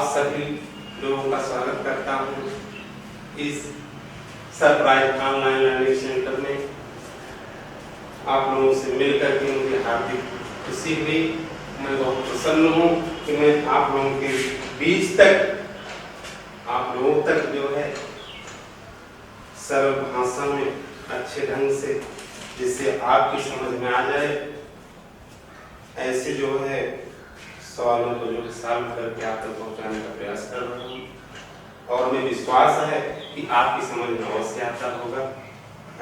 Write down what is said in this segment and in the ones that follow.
सभी लोगों का स्वागत करता हूँ इस सरप्राइज ऑनलाइन लर्निंग सेंटर में। आप लोगों से मिलकर के मुझे हार्दिक खुशी हुई। मैं बहुत प्रसन्न हूँ कि मैं आप लोगों के बीच तक, आप लोगों तक जो है सरल भाषा में अच्छे ढंग से, जिससे आपकी समझ में आ जाए, ऐसे जो है सवालों को जो सॉल्व करके आप तक पहुंचाने का प्रयास कर रहा हूँ। और हमें विश्वास है कि आपकी समझ में अवश्य आता होगा।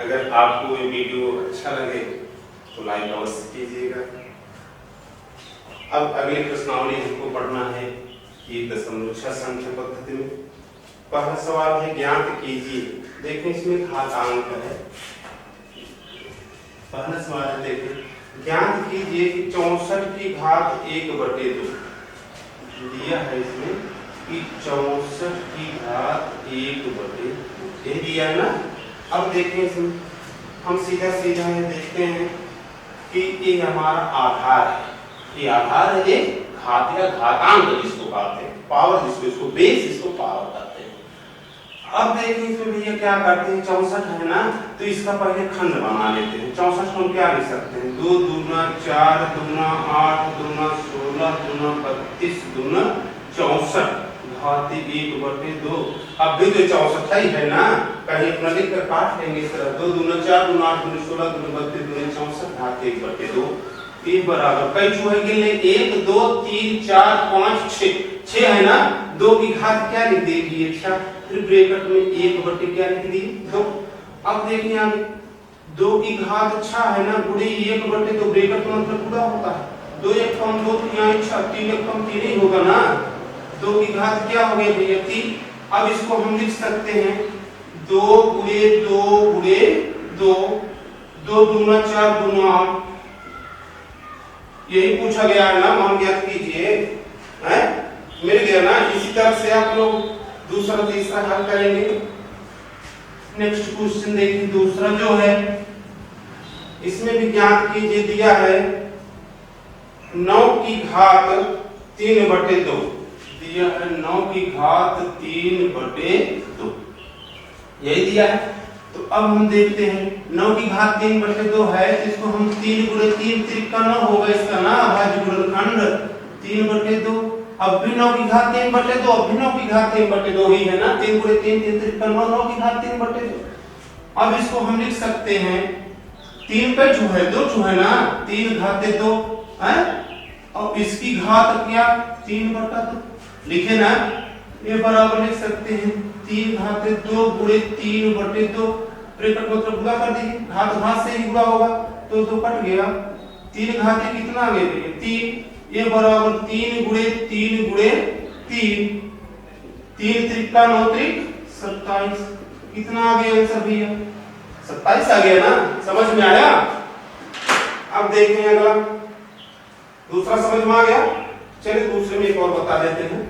अगर आपको ये वीडियो अच्छा लगे तो लाइक अवश्य कीजिएगा। अब अगली प्रश्नावली हमको पढ़ना है 1.6 संख्या पद्धति में। पहला सवाल है ज्ञात कीजिए। देखिए इसमें घातांक है। पहला सवाल है, देखिए ज्ञात कीजिए कि 64 की घात 1/2 दिया है इसमें कि 64 की घात 1/2 ये दिया है ना। अब देखिए इसमें हम सीधा सीधा ये देखते हैं कि ये हमारा आधार है। ये आधार है, ये घात या घातांक जिसको कहते हैं, पावर जिसको, इसको बेस, इसको पावर कहते हैं। अब देखिए इसमें भैया क्या करते हैं, 64 है ना, तो इसका पहले खंड बना लेते हैं। 64 को हम क्या लिख सकते हैं, 2 दूना 4 दूना 8 दूना 16 दूना 32 दूना 64 घात 1/2। अब भी तो 64 ही है ना, कहीं अपना लिख कर काट लेंगे इस तरह। 2 दूना 4 दूना 8 दूना 16 दूना 32 दूना 64 घात 1/2। ये बराबर कई चूहे गिन ले, 1 2 3 4 5 6 है ना। 2 की घात क्या लिख देगी, 6, फिर ब्रैकेट में 1/2 क्या लिख दी 2। अब देखिए आगे 2 की घात 6 है ना, गुणे 1/2 ब्रैकेट में मतलब पूरा होता है। 2 1 कम 2 3 6 3 1 कम 3 ही होगा ना। 2 की घात क्या हो गई भैया 3। अब इसको हम लिख सकते हैं 2 गुणे 2 गुणे 2, 2 दूना 4 दूना 8। यही पूछा गया है ना, मान ज्ञात कीजिए, है मिल गया ना। इसी तरह से आप लोग दूसरा तीसरा हल करेंगे। नेक्स्ट क्वेश्चन देखिए, दूसरा जो है इसमें भी ज्ञात कीजिए दिया है 9 की घात 3/2 दिया है। 9 की घात 3/2 यही दिया है। तो अब हम देखते हैं 9 की घात 3/2 है, इसको हम 3 गुणे 3 त्रिका 9 होगा इसका ना, अभाज्य गुणनखंड 3/2। अब भी 9 की घात 3/2, अब भी 9 की घात 3/2 ही है ना। 3 गुणे 3 3 त्रिका 9, 9 की घात 3/2। अब इसको हम लिख सकते हैं 3 पे चूहे 2 चूहे ना, 3 घाते 2 है। अब इसकी घात क्या 3/2 लिखे ना, ये बराबर लिख सकते हैं 3 घाते 2 गुणे 3/2। ब्रैकेट मतलब गुणा कर दीजिए, घात घात से ही गुणा होगा तो 2 कट गया। 3 घाते कितना आ गया 3, ये बराबर 3 गुणे 3 गुणे 3, 3 त्रिका 9 त्रिक 27। कितना आ गया आंसर भैया 27 आ गया ना। समझ में आया। अब देखें अगला, दूसरा समझ में आ गया। चलिए दूसरे में एक और बता देते हैं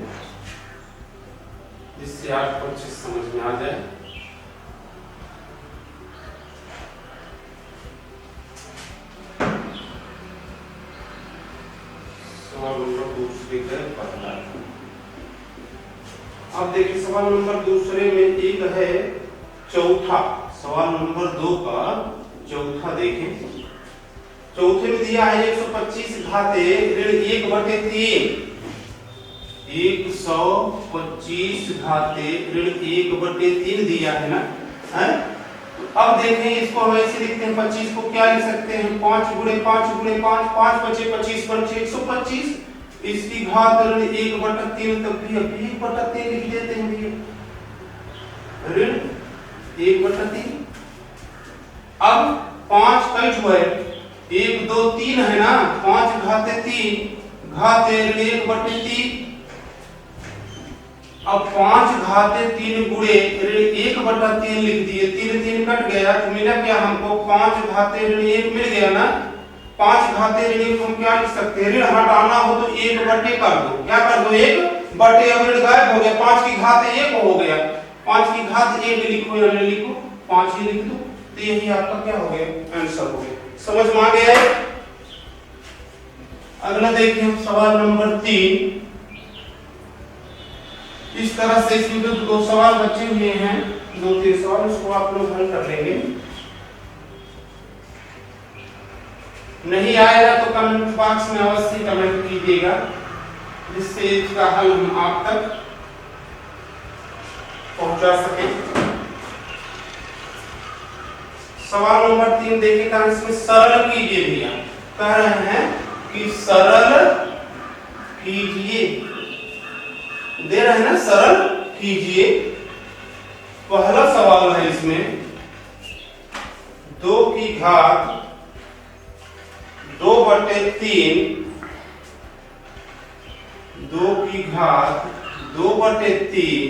जिससे आपको अच्छे समझ में आ जाए। सवाल नंबर दूसरे का पहला। अब देखिए सवाल नंबर दूसरे में एक है चौथा, सवाल नंबर 2 का चौथा देखें। चौथे में दिया है 125 घाते ऋण 1/3। 125 घाते ऋण 1/3 दिया है ना, है। अब देखें इसको हम ऐसे लिखते हैं, 25 को क्या लिख सकते हैं 5 गुणे 5 गुणे 5, 5 बचे 25 बचे 125। इसकी घात ऋण 1/3, तब भी 1/3 लिख देते हैं भैया, ऋण 1/3। अब 5 कई हुए 1 2 3 है ना, 5 घाते 3 घाते ऋण 1/3। अब 5 घाते 3 गुणे ऋण 1/3 लिख दिए, 3 3 कट गया तो मिला क्या हमको 5 घाते ऋण 1 मिल गया ना। 5 घाते ऋण 1 हम क्या लिख सकते हैं, ऋण हटाना हो तो 1/2 कर दो, क्या कर दो 1/2। अब ऋण गायब हो गया, 5 की घात 1 हो गया, 5 की घात 1 लिखो या नहीं लिखो 5 ही लिख दो, तो यही आपका क्या हो गया आंसर हो गया। समझ में आ गया है। अगला देखिए सवाल नंबर 3। तरह से इसमें जो दो सवाल बचे हुए हैं, 2-3 सवाल, उसको आप लोग हल कर लेंगे। नहीं आएगा तो कमेंट बॉक्स में अवश्य कमेंट कीजिएगा, जिससे इसका हल हम आप तक पहुंचा सकें। सवाल नंबर 3 देखिएगा, इसमें सरल कीजिए भैया, कह रहे हैं कि सरल कीजिए, दे रहे हैं ना, सरल कीजिए। पहला सवाल है इसमें 2 की घात 2/3, 2 की घात 2/3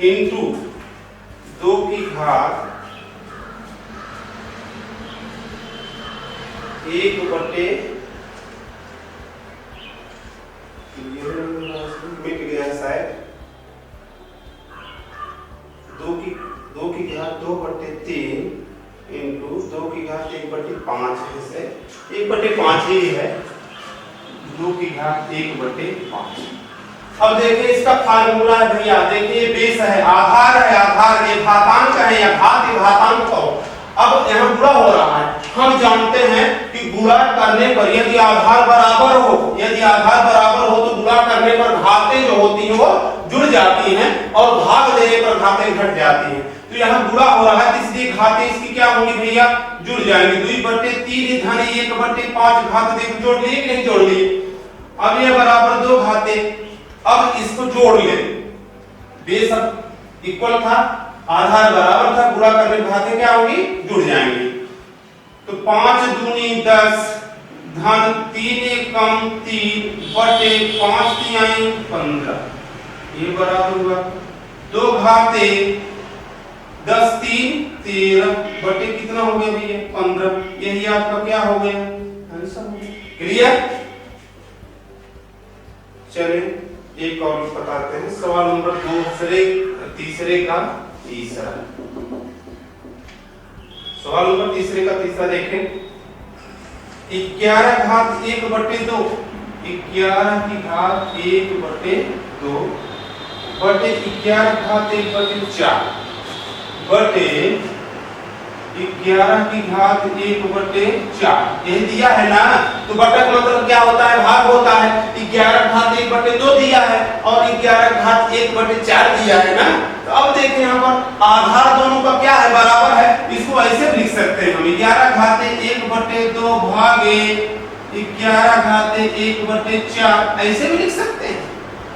इंटू 2 की घात 1/, मिट गया शायद, 2 की घात 2/3 इंटू 2 की घात 1/5 है, से 1/5 ही है, 2 की घात 1/5। अब देखिए इसका फार्मूला है भैया, देखिए बेस है, आधार है, आधार ये घातांक है या घात ये घातांक हो। अब यहाँ गुणा हो रहा है, हम जानते हैं कि गुणा करने पर यदि आधार बराबर हो, यदि आधार बराबर हो तो गुणा करने पर घातें जो होती हैं वो जुड़ जाती हैं और भाग देने पर घातें घट जाती हैं। तो यहाँ गुणा हो रहा है, इसलिए घातें इसकी क्या होंगी भैया, जुड़ जाएंगी। 2/3 धन 1/5 घात देखो जोड़ लिए कि नहीं जोड़ लिए। अब ये बराबर 2 घातें, अब इसको जोड़ ले, बेस अब इक्वल था, आधार बराबर था, गुणा करने पर घातें क्या होंगी, जुड़ जाएंगी। तो 5 दूनी 10 धन 3 एकम 3/5 तिहाई 15, ये बराबर हुआ 2 घातें 10 3 13 बटे कितना हो गया भैया 15, यही आपका क्या हो गया आंसर हो गया। क्लियर। चलिए एक और बताते हैं, सवाल नंबर 3 का तीसरा, सवाल नंबर 3 का तीसरा देखें। 11 घात 1/2, 11 की घात 1/2 बटे 11 घात 1/4 बटे 11 की घात 1/4, यही दिया है ना। तो बटा का मतलब क्या होता है, भाग होता है। 11 घात 1/2 दिया है और 11 घात 1/4 दिया है ना। तो अब देखें यहाँ पर आधार दोनों का क्या है, बराबर है, इसको ऐसे भी लिख सकते हैं हम 11 घात 1/2 भागे 11 घात 1/4, ऐसे भी लिख सकते हैं।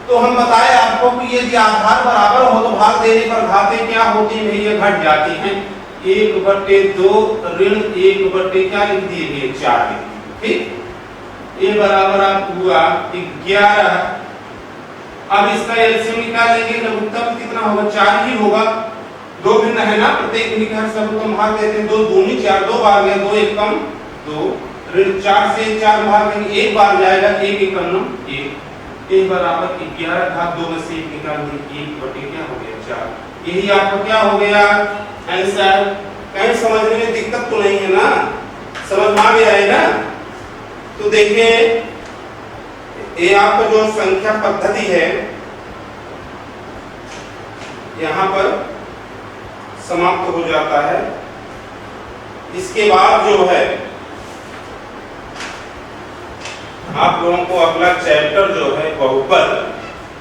तो हम बताए आपको कि ये यदि आधार बराबर हो तो भाग देने पर घातें क्या होती हैं भैया, घट जाती हैं। 1/2 ऋण 1/, क्या लिख दिए 4, ठीक। ये बराबर आप हुआ 11। अब इसका एलसीएम निकालेंगे, लघुत्तम कितना होगा, 4 ही होगा, 2 भिन्न है ना, प्रत्येक निकाल सब तो भाग देते हैं, 2 दूनी 4, 2 बार गया, 2 एकम 2, ऋण 4 से 4 भाग देंगे, 1 बार जाएगा, 1 एकम 1, ये बराबर 11 घात 2 में से 1 निकाल देंगे, 1/, क्या हो गया 4। यही आपका क्या हो गया आंसर। कहीं समझने में दिक्कत तो नहीं है ना, समझ में आ गया है ना। तो देखिए ये आपका जो संख्या पद्धति है यहाँ पर समाप्त हो जाता है। इसके बाद जो है आप लोगों को अगला चैप्टर जो है बहुपद,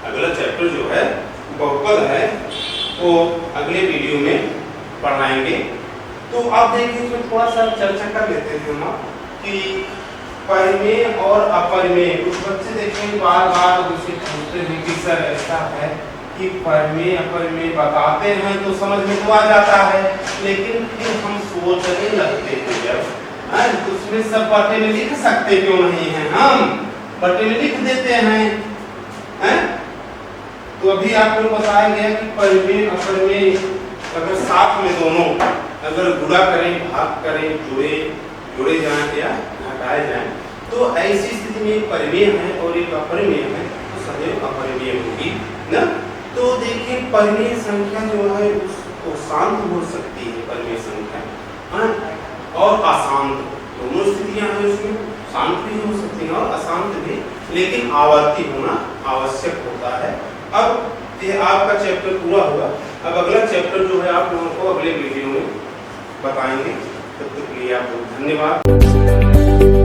अगला चैप्टर जो है बहुपद है, वो अगले वीडियो में पढ़ाएंगे। तो आप देखिए इसमें थोड़ा सा चर्चा कर लेते हैं हम कि परिमेय और अपरिमेय। कुछ बच्चे देखें बार बार उसे पूछते हैं कि सर ऐसा है कि परिमेय अपरिमेय बताते हैं तो समझ में तो आ जाता है, लेकिन फिर हम सोचने लगते हैं जब उसमें सब बटे में लिख सकते क्यों नहीं है, हम बटे में लिख देते हैं। तो अभी आपको बताया गया कि परिमेय अपरिमेय अगर साथ में दोनों अगर गुणा करें, भाग करें, जुड़े जाएं या घटाए जाएं, तो ऐसी स्थिति में एक परिमेय है और एक अपरिमेय है, तो सदैव अपरिमेय होगी ना। तो देखिए परिमेय संख्या जो है उसको शांत हो सकती है, परिमेय संख्या और अशांत दोनों स्थितियां हैं उसमें, शांत भी हो सकती हैं और अशांत भी, लेकिन आवर्ती होना आवश्यक होता है। अब ये आपका चैप्टर पूरा हुआ। अब अगला चैप्टर जो है आप लोगों को अगले वीडियो में बताएंगे। तब तक के लिए आपको धन्यवाद।